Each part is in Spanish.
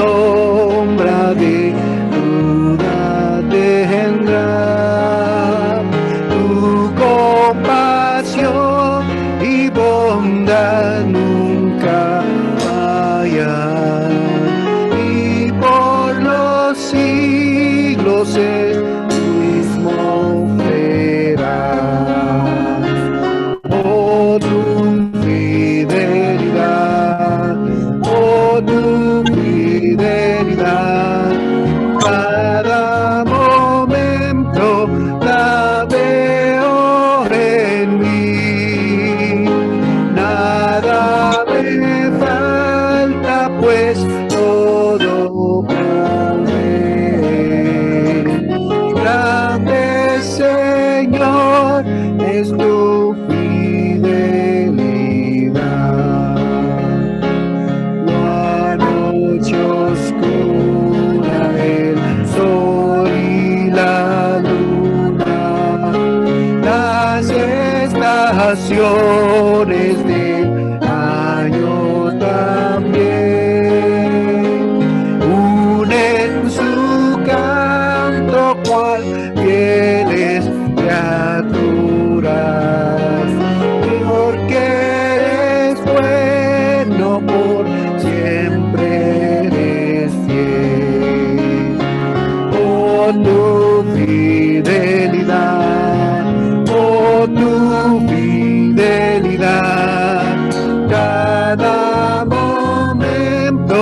sombra de duda tendrá. Tu compasión y bondad nunca fallan, y por los siglos el mismo será. Oh, tu fidelidad, oh, tu fidelidad, cada momento la veo en mí. Nada me falta, pues todo provee. Grande Señor es tu fidelidad. La noche oscura, el sol y la luna, las estaciones del año también unen su canto cual fieles criaturas, porque eres bueno, por siempre eres fiel. Oh, tu fidelidad, oh, tu fidelidad, cada momento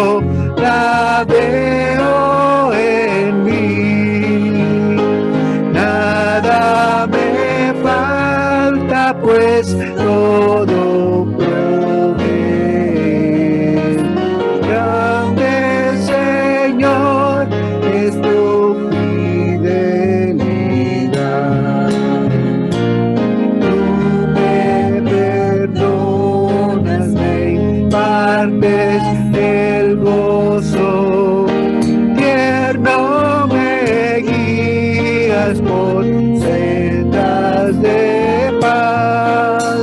la veo en mí. Nada me falta, pues todo provee. Grande Señor es tu fidelidad. Tú me perdonas, me impartes el gozo, tierno me guías por sendas de paz.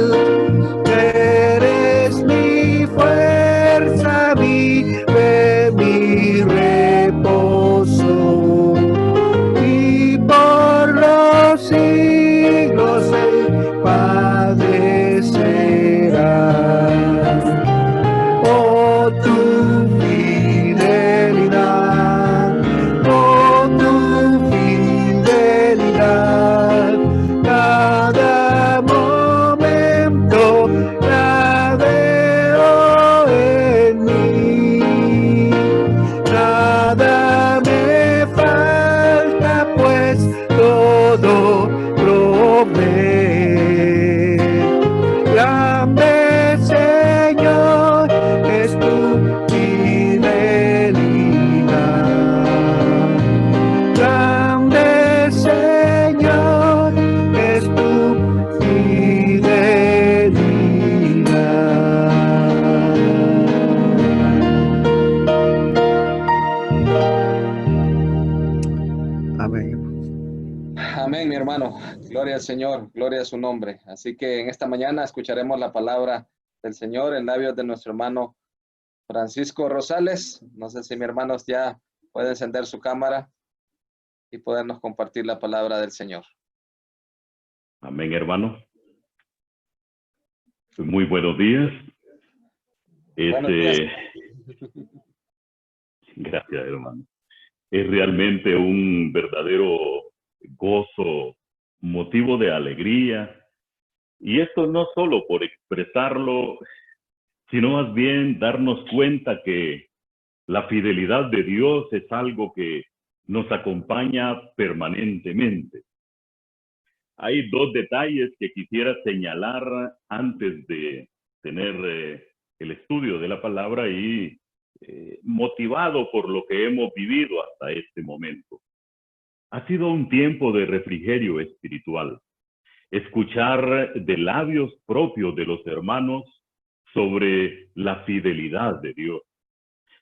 Eres mi fuerza, mi fe, mi reposo, y por los siglos el Padre serás. Oh, tu fidelidad, oh, tu fidelidad, cada momento la veo en mí. Nada me falta, pues todo provee. Grande Señor es tu fidelidad. Grande Señor es tu fidelidad. Amén. Amén, mi hermano. Gloria al Señor, gloria a su nombre. Así que en esta mañana escucharemos la palabra del Señor en labios de nuestro hermano Francisco Rosales. No sé si mi hermano ya puede encender su cámara y podernos compartir la palabra del Señor. Amén, hermano. Muy buenos días. Buenos días. Gracias, hermano. Es realmente un verdadero gozo, motivo de alegría. Y esto no solo por expresarlo, sino más bien darnos cuenta que la fidelidad de Dios es algo que nos acompaña permanentemente. Hay dos detalles que quisiera señalar antes de tener el estudio de la palabra y motivado por lo que hemos vivido hasta este momento. Ha sido un tiempo de refrigerio espiritual. Escuchar de labios propios de los hermanos sobre la fidelidad de Dios.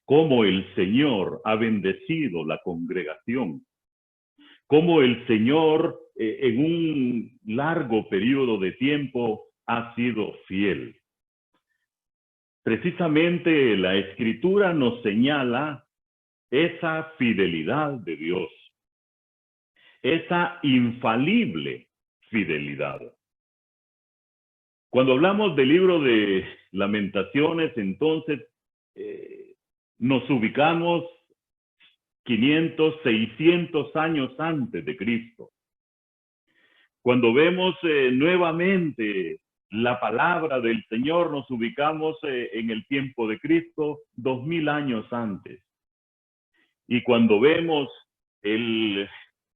Cómo el Señor ha bendecido la congregación. Cómo el Señor en un largo periodo de tiempo ha sido fiel. Precisamente la Escritura nos señala esa fidelidad de Dios, esa infalible fidelidad. Cuando hablamos del libro de Lamentaciones, entonces nos ubicamos 500, 600 años antes de Cristo. Cuando vemos nuevamente la palabra del Señor, nos ubicamos en el tiempo de Cristo, 2000 años antes. Y cuando vemos el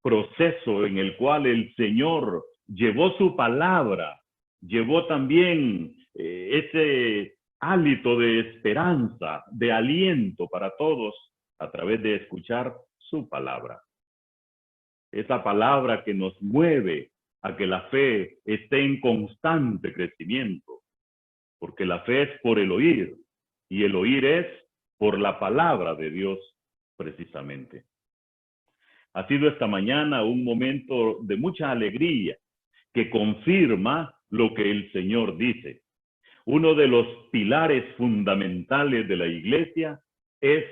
proceso en el cual el Señor llevó su palabra, llevó también ese hálito de esperanza, de aliento para todos a través de escuchar su palabra. Esa palabra que nos mueve a que la fe esté en constante crecimiento, porque la fe es por el oír, y el oír es por la palabra de Dios precisamente. Ha sido esta mañana un momento de mucha alegría que confirma lo que el Señor dice. Uno de los pilares fundamentales de la iglesia es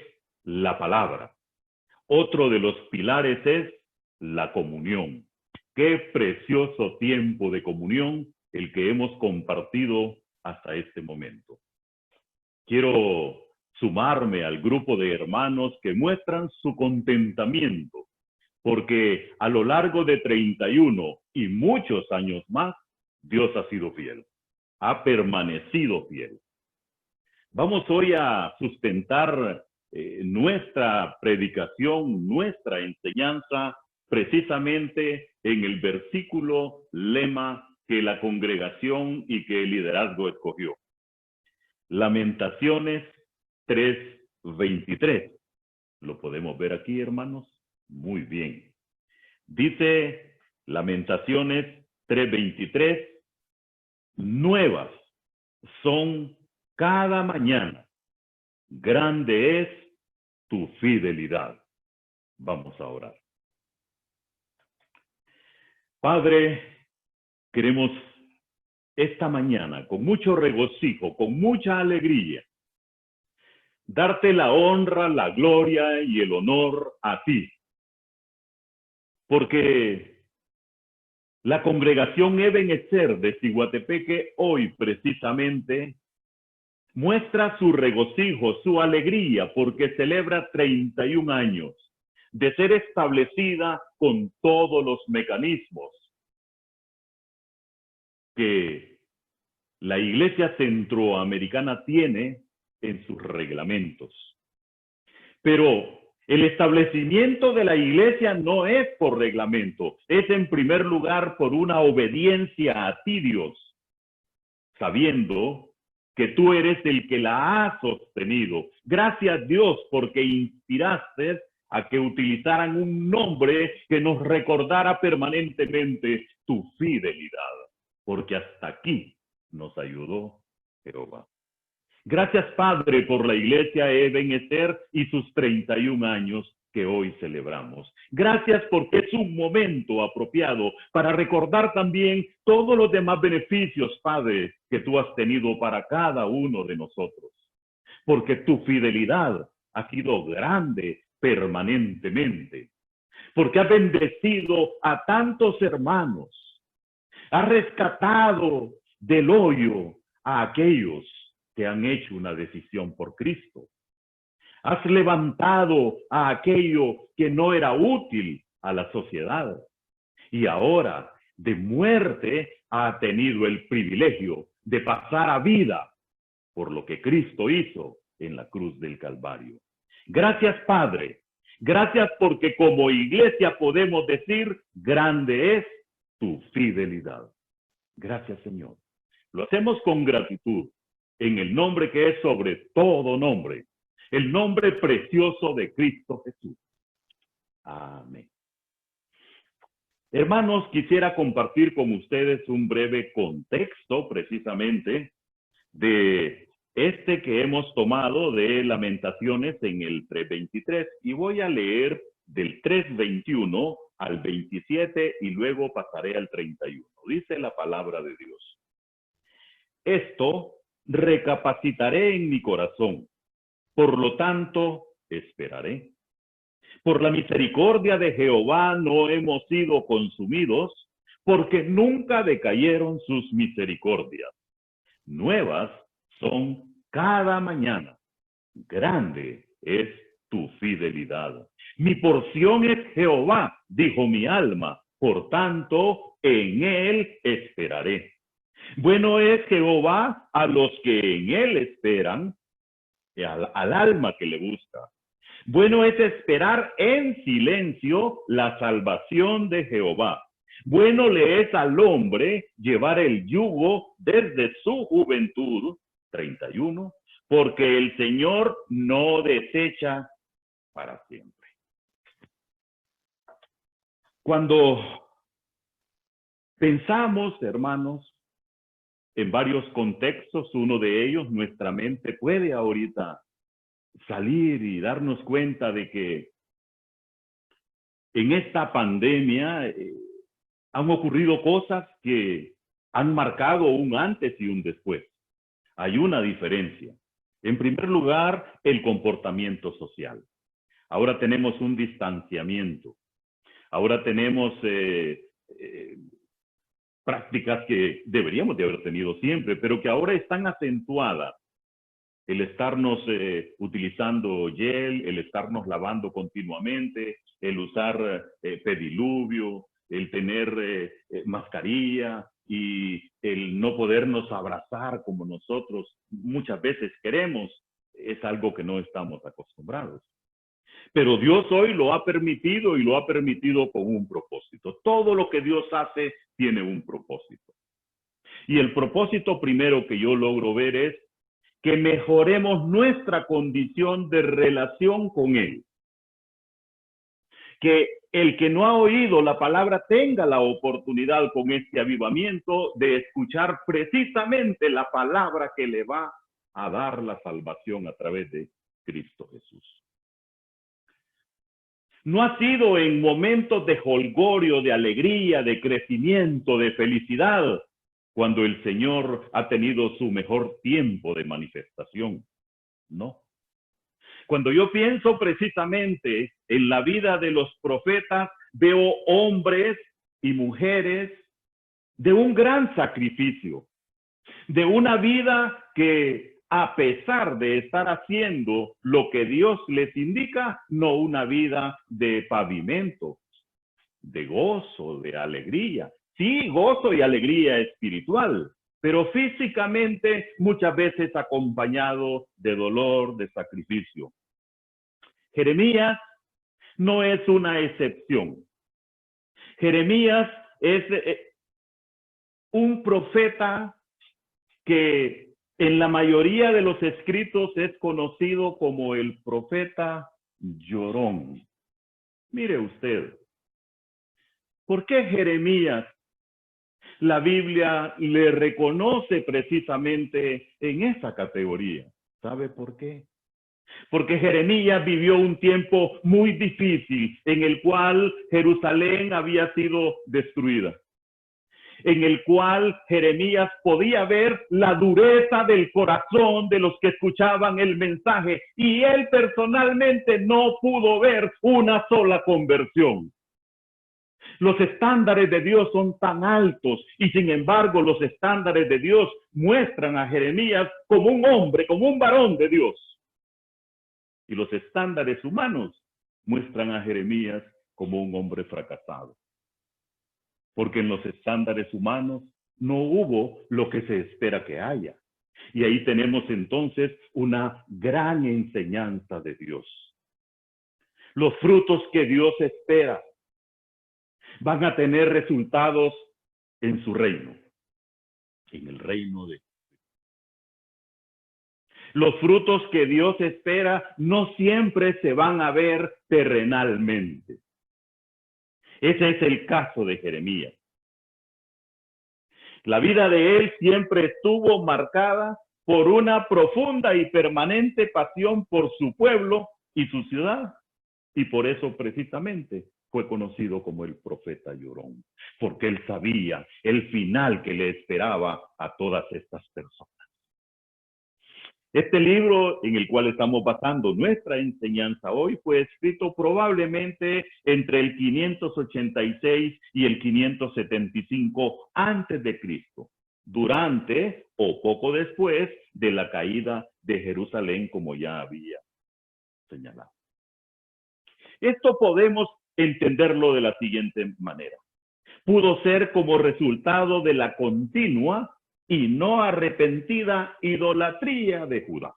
la palabra. Otro de los pilares es la comunión. Qué precioso tiempo de comunión el que hemos compartido hasta este momento. Quiero sumarme al grupo de hermanos que muestran su contentamiento, porque a lo largo de 31 y muchos años más, Dios ha sido fiel, ha permanecido fiel. Vamos hoy a sustentar nuestra predicación, nuestra enseñanza, precisamente en el versículo lema que la congregación y que el liderazgo escogió. Lamentaciones 3:23. ¿Lo podemos ver aquí, hermanos? Muy bien. Dice Lamentaciones 3:23, nuevas son cada mañana, grande es tu fidelidad. Vamos a orar. Padre, queremos esta mañana con mucho regocijo, con mucha alegría, darte la honra, la gloria y el honor a ti. Porque la congregación Ebenezer de Ciguatepeque hoy precisamente muestra su regocijo, su alegría, porque celebra 31 años de ser establecida con todos los mecanismos que la Iglesia Centroamericana tiene en sus reglamentos. Pero el establecimiento de la iglesia no es por reglamento, es en primer lugar por una obediencia a ti, Dios, sabiendo que tú eres el que la ha sostenido. Gracias, Dios, porque inspiraste a que utilizaran un nombre que nos recordara permanentemente tu fidelidad, porque hasta aquí nos ayudó Jehová. Gracias, Padre, por la iglesia Ebenezer y sus 31 años que hoy celebramos. Gracias porque es un momento apropiado para recordar también todos los demás beneficios, Padre, que tú has tenido para cada uno de nosotros. Porque tu fidelidad ha sido grande permanentemente. Porque has bendecido a tantos hermanos. Has rescatado del hoyo a aquellos que han hecho una decisión por Cristo. Has levantado a aquello que no era útil a la sociedad. Y ahora, de muerte, ha tenido el privilegio de pasar a vida por lo que Cristo hizo en la cruz del Calvario. Gracias, Padre. Gracias porque como iglesia podemos decir, grande es tu fidelidad. Gracias, Señor. Lo hacemos con gratitud, en el nombre que es sobre todo nombre, el nombre precioso de Cristo Jesús. Amén. Hermanos, quisiera compartir con ustedes un breve contexto precisamente de este que hemos tomado de Lamentaciones en el 3:23 y voy a leer del 3:21 al 27 y luego pasaré al 31. Dice la palabra de Dios. Esto recapacitaré en mi corazón, por lo tanto esperaré. Por la misericordia de Jehová no hemos sido consumidos, porque nunca decayeron sus misericordias. Nuevas son cada mañana. Grande es tu fidelidad. Mi porción es Jehová, dijo mi alma, por tanto en él esperaré. Bueno es Jehová a los que en él esperan, al alma que le busca. Bueno es esperar en silencio la salvación de Jehová. Bueno le es al hombre llevar el yugo desde su juventud, 31, porque el Señor no desecha para siempre. Cuando pensamos, hermanos, en varios contextos, uno de ellos, nuestra mente puede ahorita salir y darnos cuenta de que en esta pandemia han ocurrido cosas que han marcado un antes y un después. Hay una diferencia. En primer lugar, el comportamiento social. Ahora tenemos un distanciamiento. Ahora tenemos prácticas que deberíamos de haber tenido siempre, pero que ahora están acentuadas. El estarnos utilizando gel, el estarnos lavando continuamente, el usar pediluvio, el tener mascarilla y el no podernos abrazar como nosotros muchas veces queremos, es algo que no estamos acostumbrados. Pero Dios hoy lo ha permitido y lo ha permitido con un propósito. Todo lo que Dios hace tiene un propósito. Y el propósito primero que yo logro ver es que mejoremos nuestra condición de relación con Él. Que el que no ha oído la palabra tenga la oportunidad con este avivamiento de escuchar precisamente la palabra que le va a dar la salvación a través de Cristo Jesús. No ha sido en momentos de jolgorio, de alegría, de crecimiento, de felicidad, cuando el Señor ha tenido su mejor tiempo de manifestación. No. Cuando yo pienso precisamente en la vida de los profetas, veo hombres y mujeres de un gran sacrificio, de una vida que a pesar de estar haciendo lo que Dios les indica, no una vida de pavimento, de gozo, de alegría. Sí, gozo y alegría espiritual, pero físicamente muchas veces acompañado de dolor, de sacrificio. Jeremías no es una excepción. Jeremías es un profeta que en la mayoría de los escritos es conocido como el profeta llorón. Mire usted, ¿por qué Jeremías la Biblia le reconoce precisamente en esa categoría? ¿Sabe por qué? Porque Jeremías vivió un tiempo muy difícil en el cual Jerusalén había sido destruida, en el cual Jeremías podía ver la dureza del corazón de los que escuchaban el mensaje y él personalmente no pudo ver una sola conversión. Los estándares de Dios son tan altos y sin embargo los estándares de Dios muestran a Jeremías como un hombre, como un varón de Dios. Y los estándares humanos muestran a Jeremías como un hombre fracasado. Porque en los estándares humanos no hubo lo que se espera que haya. Y ahí tenemos entonces una gran enseñanza de Dios. Los frutos que Dios espera van a tener resultados en su reino, en el reino de Dios. Los frutos que Dios espera no siempre se van a ver terrenalmente. Ese es el caso de Jeremías. La vida de él siempre estuvo marcada por una profunda y permanente pasión por su pueblo y su ciudad. Y por eso precisamente fue conocido como el profeta llorón, porque él sabía el final que le esperaba a todas estas personas. Este libro en el cual estamos basando nuestra enseñanza hoy fue escrito probablemente entre el 586 y el 575 antes de Cristo, durante o poco después de la caída de Jerusalén, como ya había señalado. Esto podemos entenderlo de la siguiente manera. Pudo ser como resultado de la continua y no arrepentida idolatría de Judá.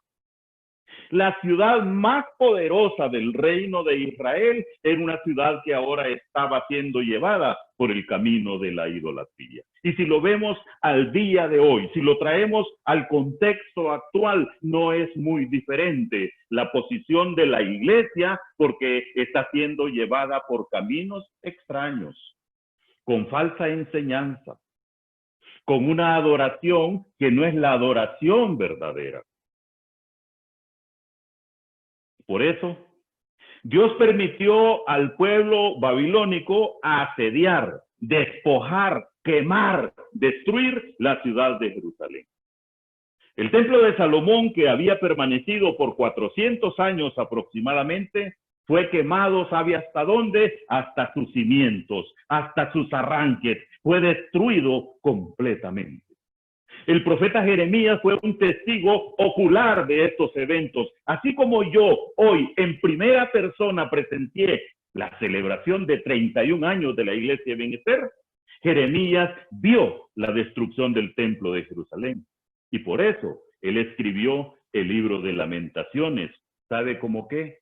La ciudad más poderosa del reino de Israel era una ciudad que ahora estaba siendo llevada por el camino de la idolatría. Y si lo vemos al día de hoy, si lo traemos al contexto actual, no es muy diferente la posición de la iglesia, porque está siendo llevada por caminos extraños, con falsa enseñanza, con una adoración que no es la adoración verdadera. Por eso, Dios permitió al pueblo babilónico asediar, despojar, quemar, destruir la ciudad de Jerusalén. El templo de Salomón, que había permanecido por 400 años aproximadamente, fue quemado, ¿sabe hasta dónde? Hasta sus cimientos, hasta sus arranques. Fue destruido completamente. El profeta Jeremías fue un testigo ocular de estos eventos. Así como yo hoy en primera persona presencié la celebración de 31 años de la iglesia de Benecer, Jeremías vio la destrucción del templo de Jerusalén. Y por eso él escribió el libro de Lamentaciones. ¿Sabe cómo qué?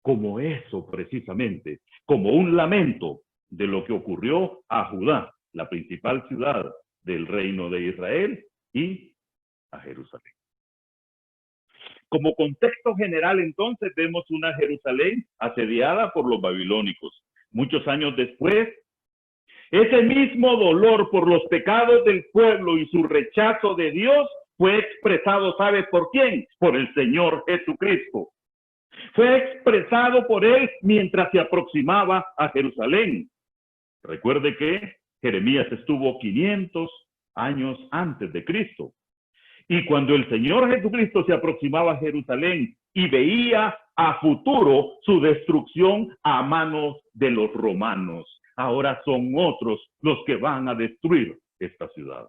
Como eso precisamente, como un lamento de lo que ocurrió a Judá, la principal ciudad del reino de Israel, y a Jerusalén. Como contexto general, entonces, vemos una Jerusalén asediada por los babilónicos. Muchos años después, ese mismo dolor por los pecados del pueblo y su rechazo de Dios fue expresado, ¿sabe por quién? Por el Señor Jesucristo. Fue expresado por él mientras se aproximaba a Jerusalén. Recuerde que Jeremías estuvo 500 años antes de Cristo. Y cuando el Señor Jesucristo se aproximaba a Jerusalén y veía a futuro su destrucción a manos de los romanos, ahora son otros los que van a destruir esta ciudad.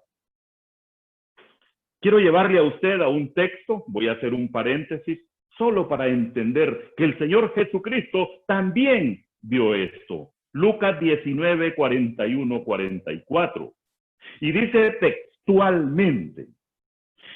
Quiero llevarle a usted a un texto, voy a hacer un paréntesis, solo para entender que el Señor Jesucristo también vio esto. Lucas 19, 41, 44. Y dice textualmente: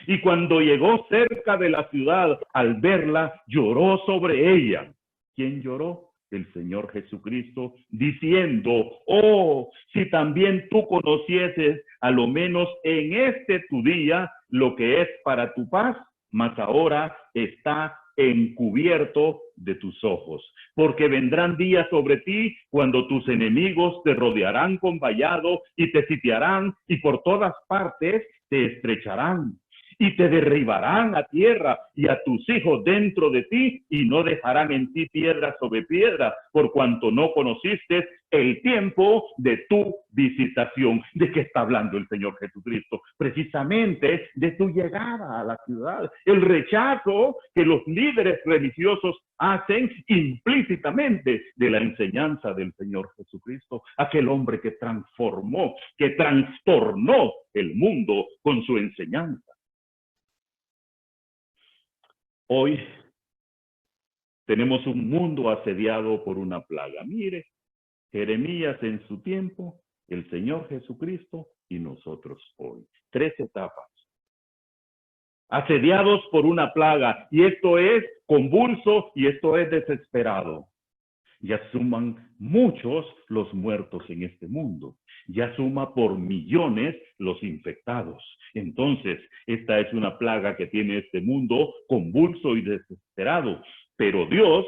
y cuando llegó cerca de la ciudad, al verla, lloró sobre ella. ¿Quién lloró? El Señor Jesucristo, diciendo: oh, si también tú conocieses, a lo menos en este tu día, lo que es para tu paz, mas ahora está encubierto de tus ojos. Porque vendrán días sobre ti cuando tus enemigos te rodearán con vallado y te sitiarán y por todas partes te estrecharán y te derribarán a tierra y a tus hijos dentro de ti y no dejarán en ti piedra sobre piedra, por cuanto no conociste el tiempo de tu visitación. ¿De qué está hablando el Señor Jesucristo? Precisamente de tu llegada a la ciudad. El rechazo que los líderes religiosos hacen implícitamente de la enseñanza del Señor Jesucristo, aquel hombre que transformó, que trastornó el mundo con su enseñanza. Hoy tenemos un mundo asediado por una plaga. Mire, Jeremías en su tiempo, el Señor Jesucristo y nosotros hoy. 3 etapas. Asediados por una plaga, y esto es convulso y esto es desesperado. Ya suman muchos los muertos en este mundo. Ya suma por millones los infectados. Entonces, esta es una plaga que tiene este mundo convulso y desesperado. Pero Dios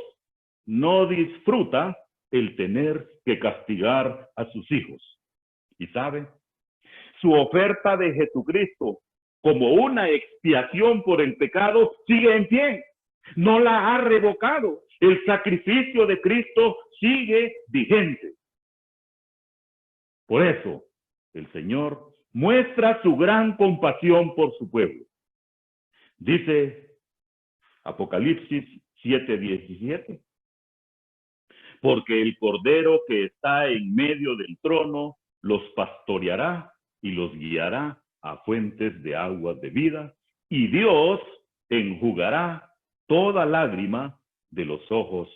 no disfruta el tener que castigar a sus hijos. ¿Y sabe? Su oferta de Jesucristo como una expiación por el pecado sigue en pie. No la ha revocado. El sacrificio de Cristo sigue vigente. Por eso, el Señor muestra su gran compasión por su pueblo. Dice Apocalipsis 7:17. Porque el Cordero que está en medio del trono los pastoreará y los guiará a fuentes de aguas de vida, y Dios enjugará toda lágrima de los ojos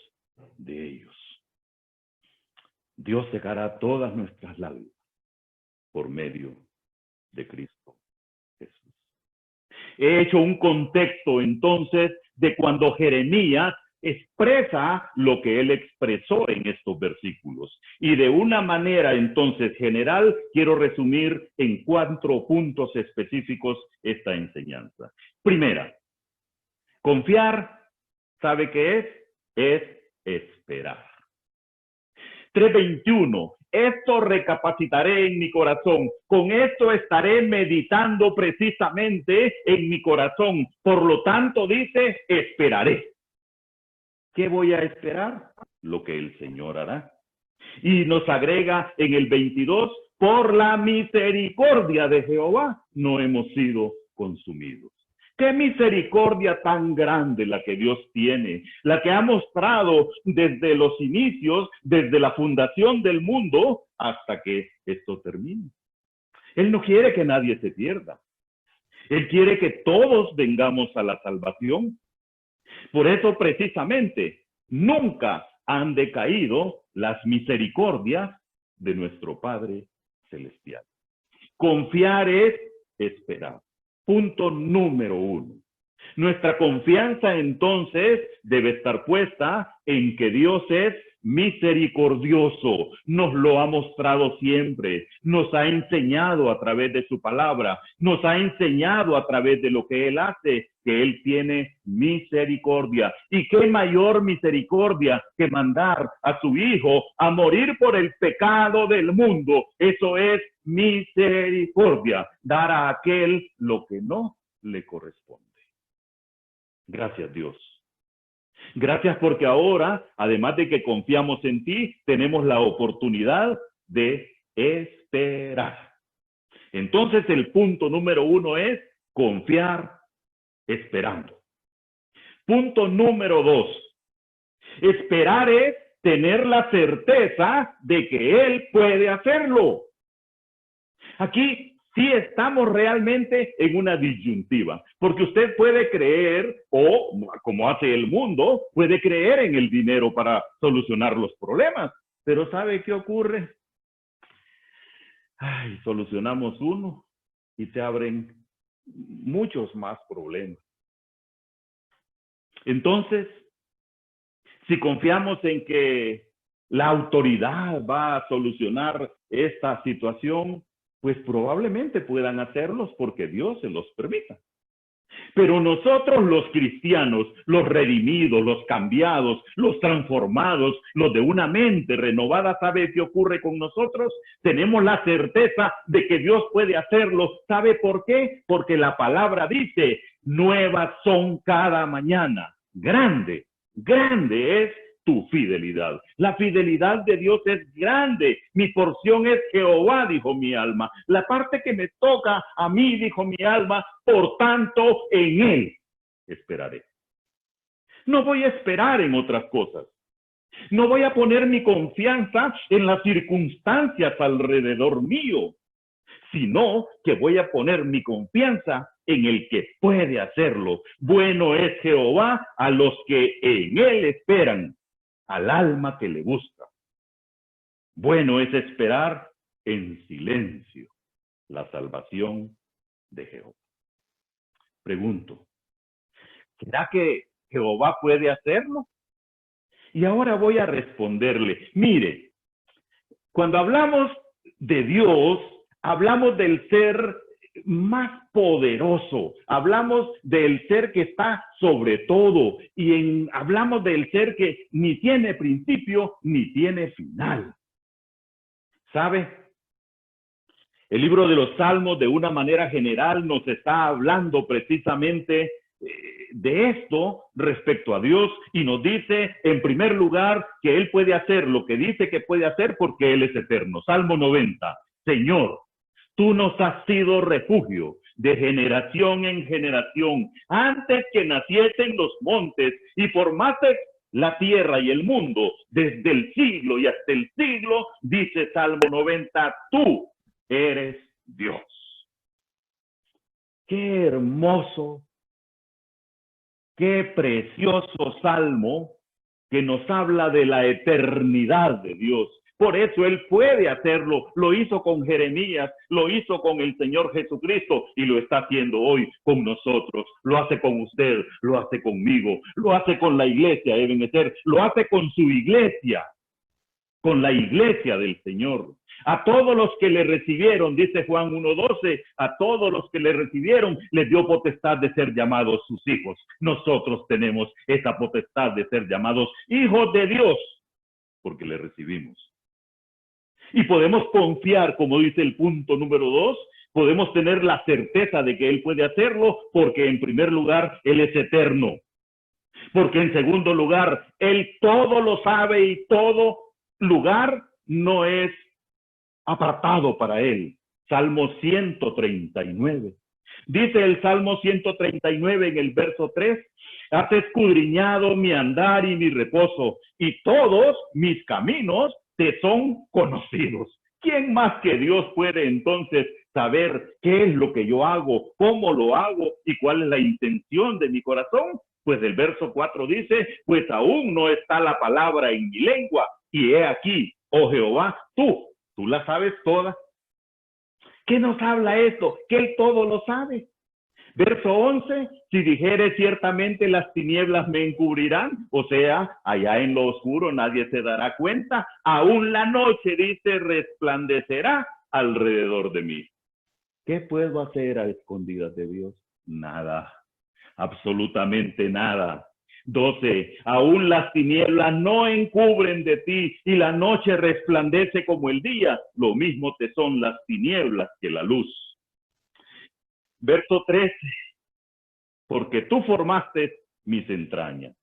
de ellos. Dios secará todas nuestras lágrimas por medio de Cristo Jesús. He hecho un contexto entonces de cuando Jeremías expresa lo que él expresó en estos versículos. Y de una manera entonces general, quiero resumir en 4 puntos específicos esta enseñanza. Primera, confiar, ¿sabe qué es? Es esperar. 3:21, esto recapacitaré en mi corazón, con esto estaré meditando precisamente en mi corazón. Por lo tanto, dice, esperaré. ¿Qué voy a esperar? Lo que el Señor hará. Y nos agrega en el 22, por la misericordia de Jehová no hemos sido consumidos. Qué misericordia tan grande la que Dios tiene, la que ha mostrado desde los inicios, desde la fundación del mundo, hasta que esto termine. Él no quiere que nadie se pierda. Él quiere que todos vengamos a la salvación. Por eso precisamente nunca han decaído las misericordias de nuestro Padre Celestial. Confiar es esperar. Punto número 1. Nuestra confianza entonces debe estar puesta en que Dios es misericordioso. Nos lo ha mostrado siempre. Nos ha enseñado a través de su palabra. Nos ha enseñado a través de lo que Él hace, que Él tiene misericordia. ¿Y qué mayor misericordia que mandar a su Hijo a morir por el pecado del mundo? Eso es misericordia. Dar a aquel lo que no le corresponde. Gracias, Dios. Gracias porque ahora, además de que confiamos en ti, tenemos la oportunidad de esperar. Entonces, el punto número 1 es confiar esperando. Punto número 2. Esperar es tener la certeza de que Él puede hacerlo. Aquí sí estamos realmente en una disyuntiva, porque usted puede creer, o como hace el mundo, puede creer en el dinero para solucionar los problemas. Pero ¿sabe qué ocurre? Ay, solucionamos uno y se abren muchos más problemas. Entonces, si confiamos en que la autoridad va a solucionar esta situación, pues probablemente puedan hacerlos porque Dios se los permita. Pero nosotros los cristianos, los redimidos, los cambiados, los transformados, los de una mente renovada, ¿sabe qué ocurre con nosotros? Tenemos la certeza de que Dios puede hacerlo. ¿Sabe por qué? Porque la palabra dice, nuevas son cada mañana. Grande, grande es tu fidelidad. La fidelidad de Dios es grande. Mi porción es Jehová, dijo mi alma. La parte que me toca a mí, dijo mi alma, por tanto en Él esperaré. No voy a esperar en otras cosas. No voy a poner mi confianza en las circunstancias alrededor mío, sino que voy a poner mi confianza en el que puede hacerlo. Bueno es Jehová a los que en Él esperan, al alma que le busca. Bueno es esperar en silencio la salvación de Jehová. Pregunto, ¿será que Jehová puede hacerlo? Y ahora voy a responderle. Mire, cuando hablamos de Dios, hablamos del ser más poderoso, hablamos del ser que está sobre todo y hablamos del ser que ni tiene principio ni tiene final. ¿Sabe? El libro de los Salmos de una manera general nos está hablando precisamente de esto respecto a Dios y nos dice en primer lugar que Él puede hacer lo que dice que puede hacer porque Él es eterno. Salmo 90, Señor, tú nos has sido refugio, de generación en generación, antes que naciesen los montes y formase la tierra y el mundo, desde el siglo y hasta el siglo, dice Salmo 90, tú eres Dios. Qué hermoso, qué precioso salmo que nos habla de la eternidad de Dios. Por eso Él puede hacerlo. Lo hizo con Jeremías, lo hizo con el Señor Jesucristo y lo está haciendo hoy con nosotros. Lo hace con usted, lo hace conmigo, lo hace con la iglesia, Ebenezer, lo hace con su iglesia, con la iglesia del Señor. A todos los que le recibieron, dice Juan 1:12, a todos los que le recibieron, les dio potestad de ser llamados sus hijos. Nosotros tenemos esa potestad de ser llamados hijos de Dios, porque le recibimos. Y podemos confiar, como dice el punto número 2, podemos tener la certeza de que Él puede hacerlo, porque en primer lugar, Él es eterno. Porque en segundo lugar, Él todo lo sabe y todo lugar no es apartado para Él. Salmo 139. Dice el Salmo 139 en el verso 3, has escudriñado mi andar y mi reposo, y todos mis caminos te son conocidos. ¿Quién más que Dios puede entonces saber qué es lo que yo hago, cómo lo hago y cuál es la intención de mi corazón? Pues el verso 4 dice, pues aún no está la palabra en mi lengua, y he aquí, oh Jehová, tú la sabes toda. ¿Qué nos habla esto? Que Él todo lo sabe. Verso 11, si dijere ciertamente las tinieblas me encubrirán, o sea, allá en lo oscuro nadie se dará cuenta, aún la noche, dice, resplandecerá alrededor de mí. ¿Qué puedo hacer a escondidas de Dios? Nada, absolutamente nada. 12, aún las tinieblas no encubren de ti y la noche resplandece como el día, lo mismo te son las tinieblas que la luz. Verso 13, porque tú formaste mis entrañas,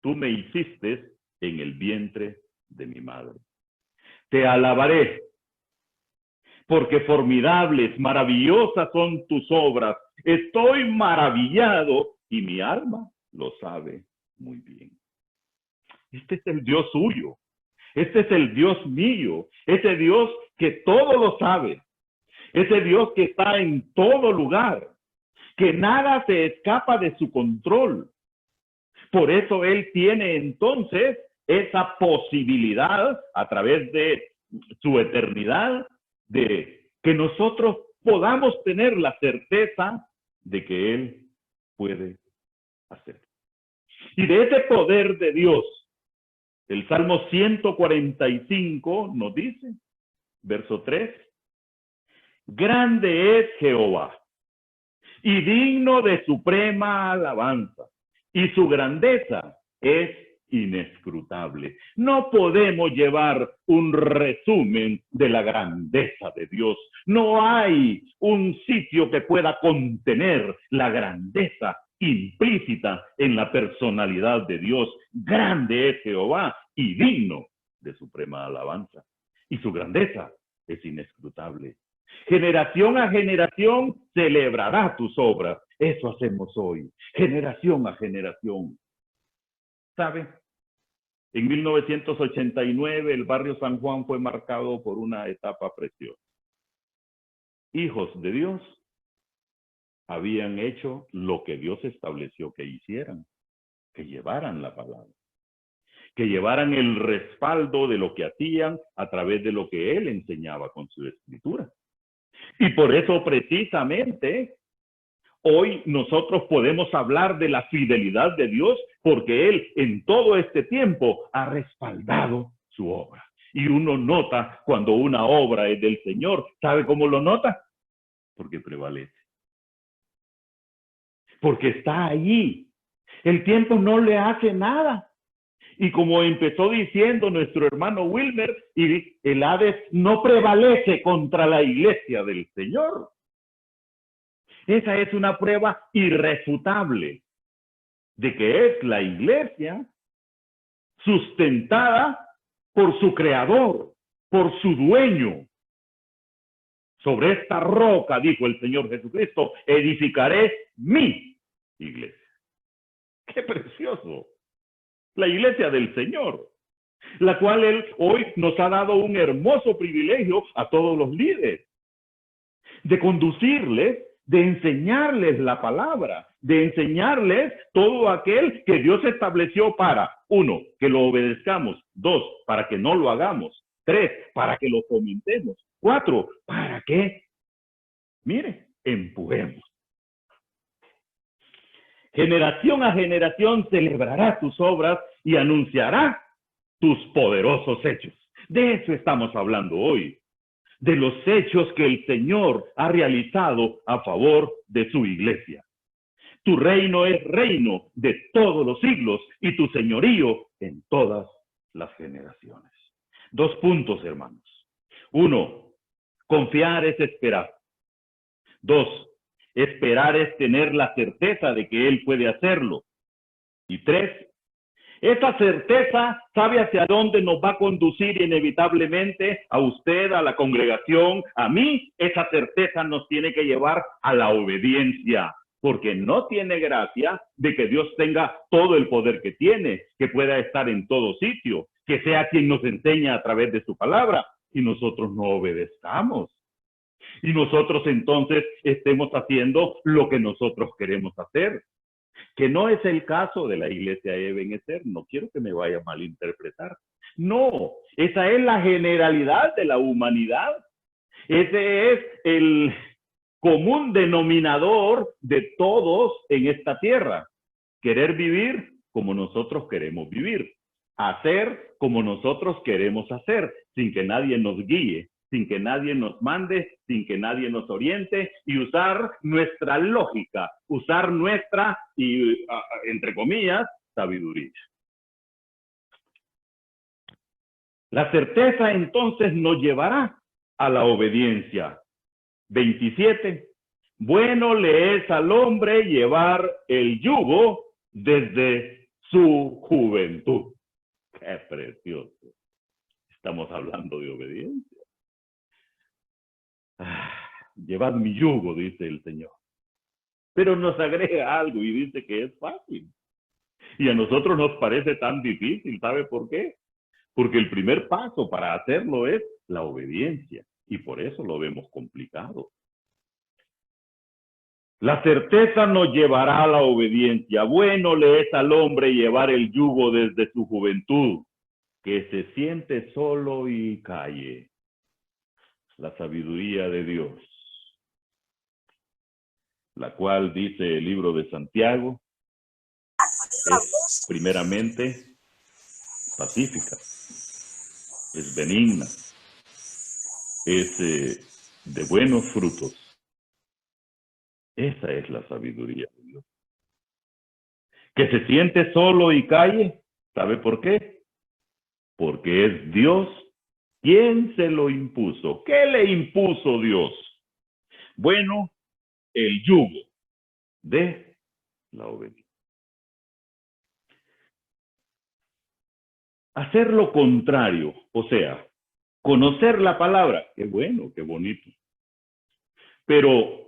tú me hiciste en el vientre de mi madre. Te alabaré, porque formidables, maravillosas son tus obras. Estoy maravillado y mi alma lo sabe muy bien. Este es el Dios suyo, este es el Dios mío, ese Dios que todo lo sabe. Ese Dios que está en todo lugar, que nada se escapa de su control. Por eso Él tiene entonces esa posibilidad a través de su eternidad de que nosotros podamos tener la certeza de que Él puede hacer. Y de ese poder de Dios, el Salmo 145 nos dice, verso 3, grande es Jehová y digno de suprema alabanza, y su grandeza es inescrutable. No podemos llevar un resumen de la grandeza de Dios. No hay un sitio que pueda contener la grandeza implícita en la personalidad de Dios. Grande es Jehová y digno de suprema alabanza, y su grandeza es inescrutable. Generación a generación celebrará tus obras. Eso hacemos hoy, generación a generación. ¿Sabe? En 1989 el barrio San Juan fue marcado por una etapa preciosa. Hijos de Dios habían hecho lo que Dios estableció que hicieran, que llevaran la palabra, que llevaran el respaldo de lo que hacían a través de lo que Él enseñaba con su escritura. Y por eso precisamente hoy nosotros podemos hablar de la fidelidad de Dios, porque Él en todo este tiempo ha respaldado su obra. Y uno nota cuando una obra es del Señor. ¿Sabe cómo lo nota? Porque prevalece. Porque está allí. El tiempo no le hace nada. Y como empezó diciendo nuestro hermano Wilmer, y el Hades no prevalece contra la iglesia del Señor. Esa es una prueba irrefutable de que es la iglesia sustentada por su creador, por su dueño. Sobre esta roca, dijo el Señor Jesucristo, edificaré mi iglesia. ¡Qué precioso! La iglesia del Señor, la cual Él hoy nos ha dado un hermoso privilegio a todos los líderes, de conducirles, de enseñarles la palabra, de enseñarles todo aquel que Dios estableció para, 1, que lo obedezcamos, 2, para que no lo hagamos, 3, para que lo fomentemos, 4, para que, mire, empujemos. Generación a generación celebrará tus obras y anunciará tus poderosos hechos. De eso estamos hablando hoy, de los hechos que el Señor ha realizado a favor de su iglesia. Tu reino es reino de todos los siglos y tu señorío en todas las generaciones. 2 puntos, hermanos. 1, confiar es esperar. 2, esperar es tener la certeza de que Él puede hacerlo. Y 3, esa certeza sabe hacia dónde nos va a conducir inevitablemente a usted, a la congregación, a mí. Esa certeza nos tiene que llevar a la obediencia, porque no tiene gracia de que Dios tenga todo el poder que tiene, que pueda estar en todo sitio, que sea quien nos enseña a través de su palabra y nosotros no obedezcamos. Y nosotros entonces estemos haciendo lo que nosotros queremos hacer. Que no es el caso de la iglesia Ebenezer, no quiero que me vaya a malinterpretar. No, esa es la generalidad de la humanidad. Ese es el común denominador de todos en esta tierra. Querer vivir como nosotros queremos vivir. Hacer como nosotros queremos hacer, sin que nadie nos guíe, sin que nadie nos mande, sin que nadie nos oriente, y usar nuestra lógica, usar nuestra, y entre comillas, sabiduría. La certeza entonces nos llevará a la obediencia. 27. Bueno le es al hombre llevar el yugo desde su juventud. ¡Qué precioso! Estamos hablando de obediencia. Llevad mi yugo, dice el Señor. Pero nos agrega algo y dice que es fácil. Y a nosotros nos parece tan difícil. ¿Sabe por qué? Porque el primer paso para hacerlo es la obediencia. Y por eso lo vemos complicado. La certeza nos llevará a la obediencia. Bueno le es al hombre llevar el yugo desde su juventud, que se siente solo y calle. La sabiduría de Dios, la cual dice el libro de Santiago, es primeramente pacífica, es benigna, es de buenos frutos. Esa es la sabiduría de Dios. Que se siente solo y calle, ¿sabe por qué? Porque es Dios quien se lo impuso. ¿Qué le impuso Dios? Bueno, el yugo de la obediencia. Hacer lo contrario, o sea, conocer la palabra, qué bueno, qué bonito. Pero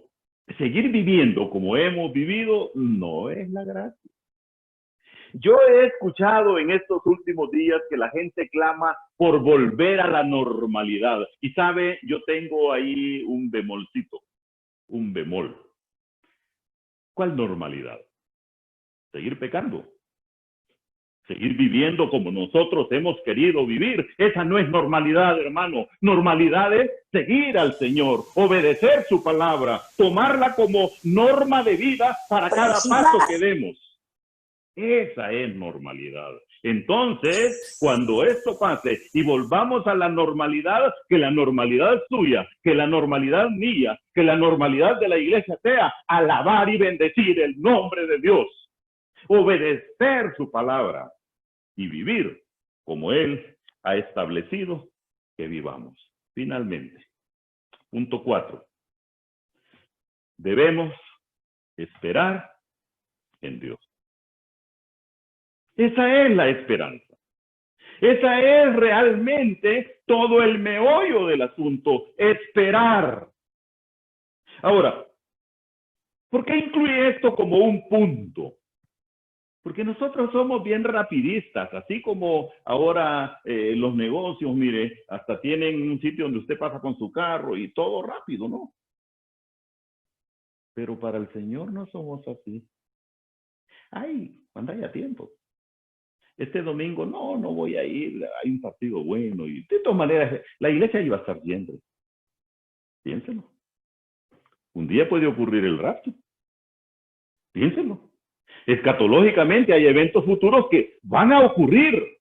seguir viviendo como hemos vivido no es la gracia. Yo he escuchado en estos últimos días que la gente clama por volver a la normalidad. Y sabe, yo tengo ahí un bemolcito, un bemol. ¿Cuál normalidad? Seguir pecando. Seguir viviendo como nosotros hemos querido vivir. Esa no es normalidad, hermano. Normalidad es seguir al Señor, obedecer su palabra, tomarla como norma de vida para cada paso que demos. Esa es normalidad. Entonces, cuando esto pase y volvamos a la normalidad, que la normalidad suya, que la normalidad mía, que la normalidad de la iglesia sea alabar y bendecir el nombre de Dios, obedecer su palabra y vivir como Él ha establecido que vivamos. Finalmente, punto 4. Debemos esperar en Dios. Esa es la esperanza. Esa es realmente todo el meollo del asunto. Esperar Ahora, ¿por qué incluye esto como un punto? Porque nosotros somos bien rapidistas, así como ahora los negocios, mire, hasta tienen un sitio donde usted pasa con su carro y todo rápido, ¿no? Pero para el Señor no somos así. Ay, cuando haya tiempo. Este domingo, no voy a ir, hay un partido bueno. Y de todas maneras, la iglesia iba a estar siempre. Piénselo. Un día puede ocurrir el rapto. Piénselo. Escatológicamente hay eventos futuros que van a ocurrir.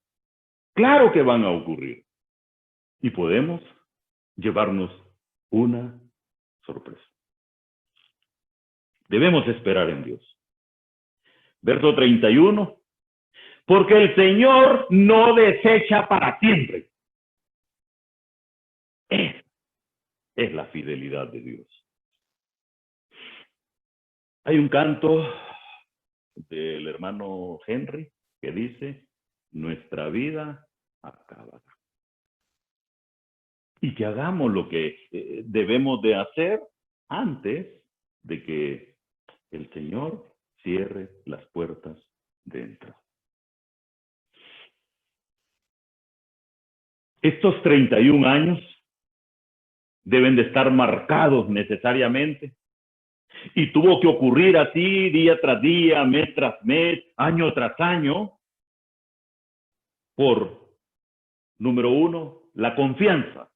Claro que van a ocurrir. Y podemos llevarnos una sorpresa. Debemos esperar en Dios. Verso 31. Porque el Señor no desecha para siempre. Es la fidelidad de Dios. Hay un canto del hermano Henry que dice, nuestra vida acabará. Y que hagamos lo que debemos de hacer antes de que el Señor cierre las puertas de entrada. Estos 31 años deben de estar marcados necesariamente. Y tuvo que ocurrir así día tras día, mes tras mes, año tras año, por, número uno, la confianza.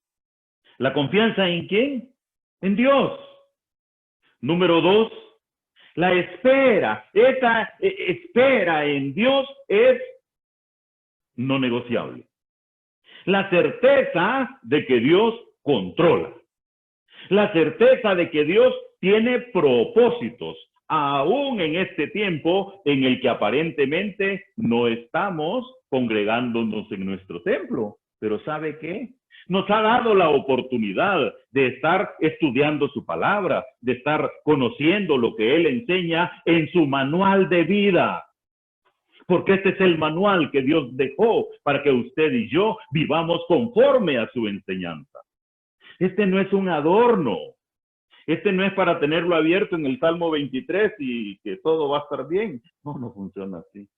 ¿La confianza en quién? En Dios. Número dos, la espera. Esa espera en Dios es no negociable. La certeza de que Dios controla. La certeza de que Dios tiene propósitos, aún en este tiempo en el que aparentemente no estamos congregándonos en nuestro templo. Pero ¿sabe qué? Nos ha dado la oportunidad de estar estudiando su palabra, de estar conociendo lo que Él enseña en su manual de vida. Porque este es el manual que Dios dejó para que usted y yo vivamos conforme a su enseñanza. Este no es un adorno. Este no es para tenerlo abierto en el Salmo 23 y que todo va a estar bien. No funciona así.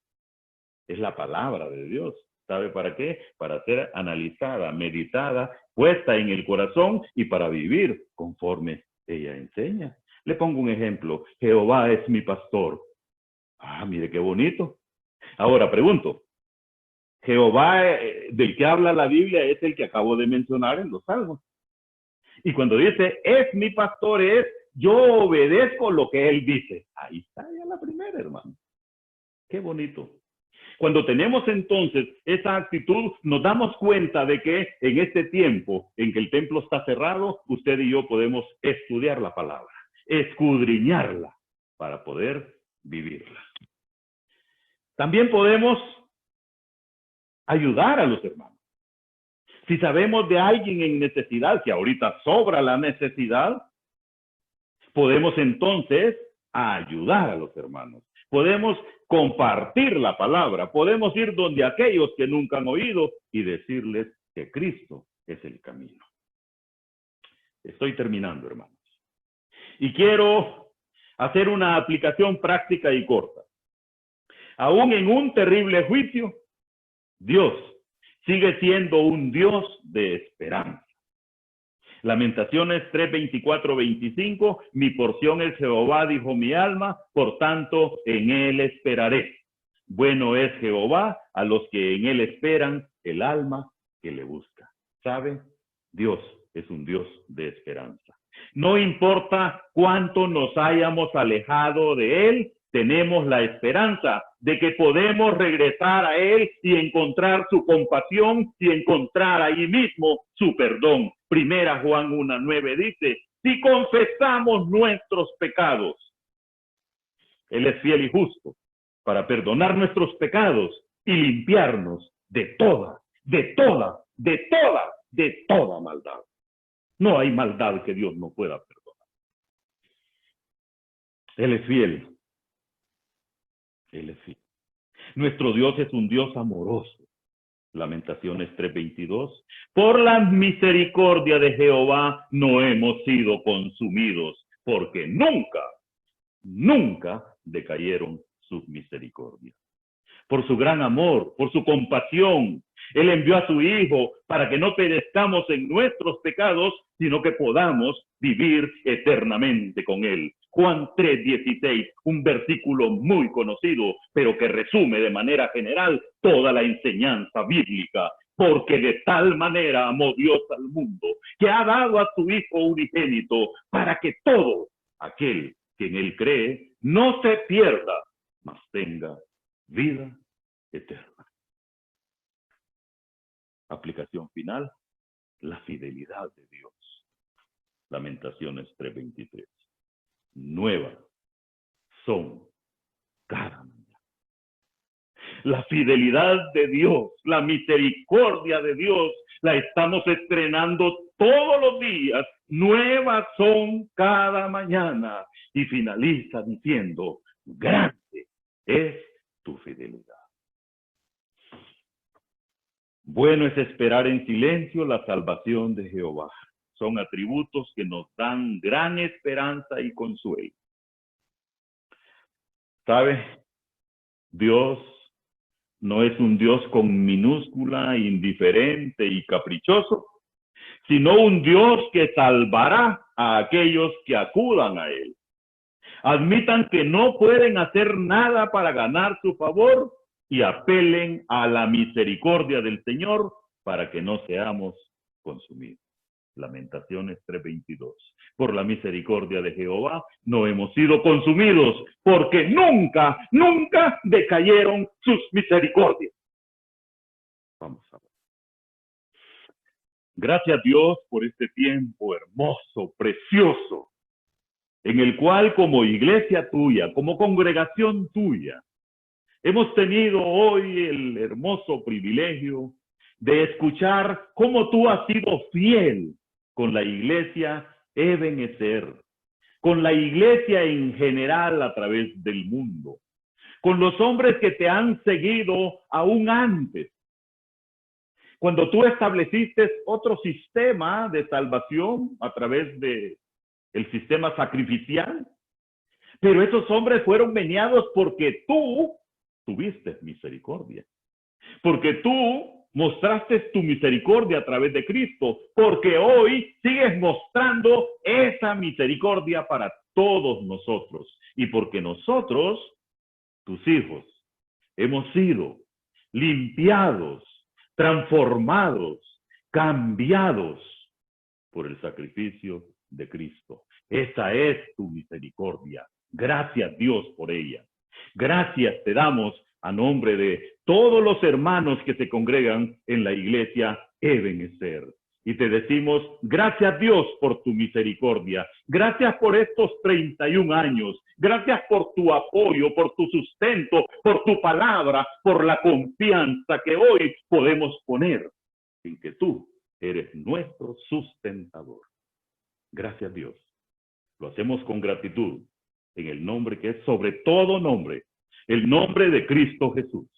Es la palabra de Dios. ¿Sabe para qué? Para ser analizada, meditada, puesta en el corazón y para vivir conforme ella enseña. Le pongo un ejemplo. Jehová es mi pastor. Ah, mire qué bonito. Ahora pregunto, Jehová del que habla la Biblia es el que acabo de mencionar en los Salmos. Y cuando dice, es mi pastor, es yo obedezco lo que él dice. Ahí está ya la primera, hermano. Qué bonito. Cuando tenemos entonces esa actitud, nos damos cuenta de que en este tiempo en que el templo está cerrado, usted y yo podemos estudiar la palabra, escudriñarla para poder vivirla. También podemos ayudar a los hermanos. Si sabemos de alguien en necesidad, que ahorita sobra la necesidad, podemos entonces ayudar a los hermanos. Podemos compartir la palabra. Podemos ir donde aquellos que nunca han oído y decirles que Cristo es el camino. Estoy terminando, hermanos. Y quiero hacer una aplicación práctica y corta. Aún en un terrible juicio, Dios sigue siendo un Dios de esperanza. Lamentaciones 3, 24, 25, mi porción es Jehová, dijo mi alma, por tanto en él esperaré. Bueno es Jehová a los que en él esperan, el alma que le busca. ¿Sabe? Dios es un Dios de esperanza. No importa cuánto nos hayamos alejado de él, tenemos la esperanza de que podemos regresar a él y encontrar su compasión y encontrar ahí mismo su perdón. Primera Juan 1:9 dice, si confesamos nuestros pecados, él es fiel y justo para perdonar nuestros pecados y limpiarnos de toda maldad. No hay maldad que Dios no pueda perdonar. Él es fiel. Él es fiel. Nuestro Dios es un Dios amoroso. Lamentaciones 3:22. Por la misericordia de Jehová no hemos sido consumidos, porque nunca, nunca decayeron sus misericordias. Por su gran amor, por su compasión, Él envió a su Hijo para que no perezcamos en nuestros pecados, sino que podamos vivir eternamente con Él. Juan 3:16, un versículo muy conocido, pero que resume de manera general toda la enseñanza bíblica. Porque de tal manera amó Dios al mundo, que ha dado a su Hijo unigénito, para que todo aquel que en Él cree no se pierda, mas tenga vida eterna. Aplicación final: la fidelidad de Dios. Lamentaciones 3:23. Nuevas son cada mañana. La fidelidad de Dios, la misericordia de Dios, la estamos estrenando todos los días. Nuevas son cada mañana. Y finaliza diciendo: grande es tu fidelidad. Bueno es esperar en silencio la salvación de Jehová. Son atributos que nos dan gran esperanza y consuelo. ¿Sabe? Dios no es un Dios con minúscula, indiferente y caprichoso, sino un Dios que salvará a aquellos que acudan a Él. Admitan que no pueden hacer nada para ganar su favor y apelen a la misericordia del Señor para que no seamos consumidos. Lamentaciones 3:22. Por la misericordia de Jehová no hemos sido consumidos, porque nunca, nunca decayeron sus misericordias. Vamos a ver. Gracias a Dios por este tiempo hermoso, precioso, en el cual como iglesia tuya, como congregación tuya, hemos tenido hoy el hermoso privilegio de escuchar cómo tú has sido fiel con la iglesia Ebenezer, con la iglesia en general a través del mundo, con los hombres que te han seguido aún antes. Cuando tú estableciste otro sistema de salvación a través de el sistema sacrificial, pero esos hombres fueron meneados porque tú tuviste misericordia, porque tú mostraste tu misericordia a través de Cristo, porque hoy sigues mostrando esa misericordia para todos nosotros, y porque nosotros, tus hijos, hemos sido limpiados, transformados, cambiados por el sacrificio de Cristo. Esa es tu misericordia. Gracias, Dios, por ella. Gracias te damos a nombre de todos los hermanos que se congregan en la iglesia Ebenezer. Y te decimos, gracias Dios por tu misericordia. Gracias por estos 31 años. Gracias por tu apoyo, por tu sustento, por tu palabra, por la confianza que hoy podemos poner en que tú eres nuestro sustentador. Gracias Dios. Lo hacemos con gratitud en el nombre que es sobre todo nombre, el nombre de Cristo Jesús.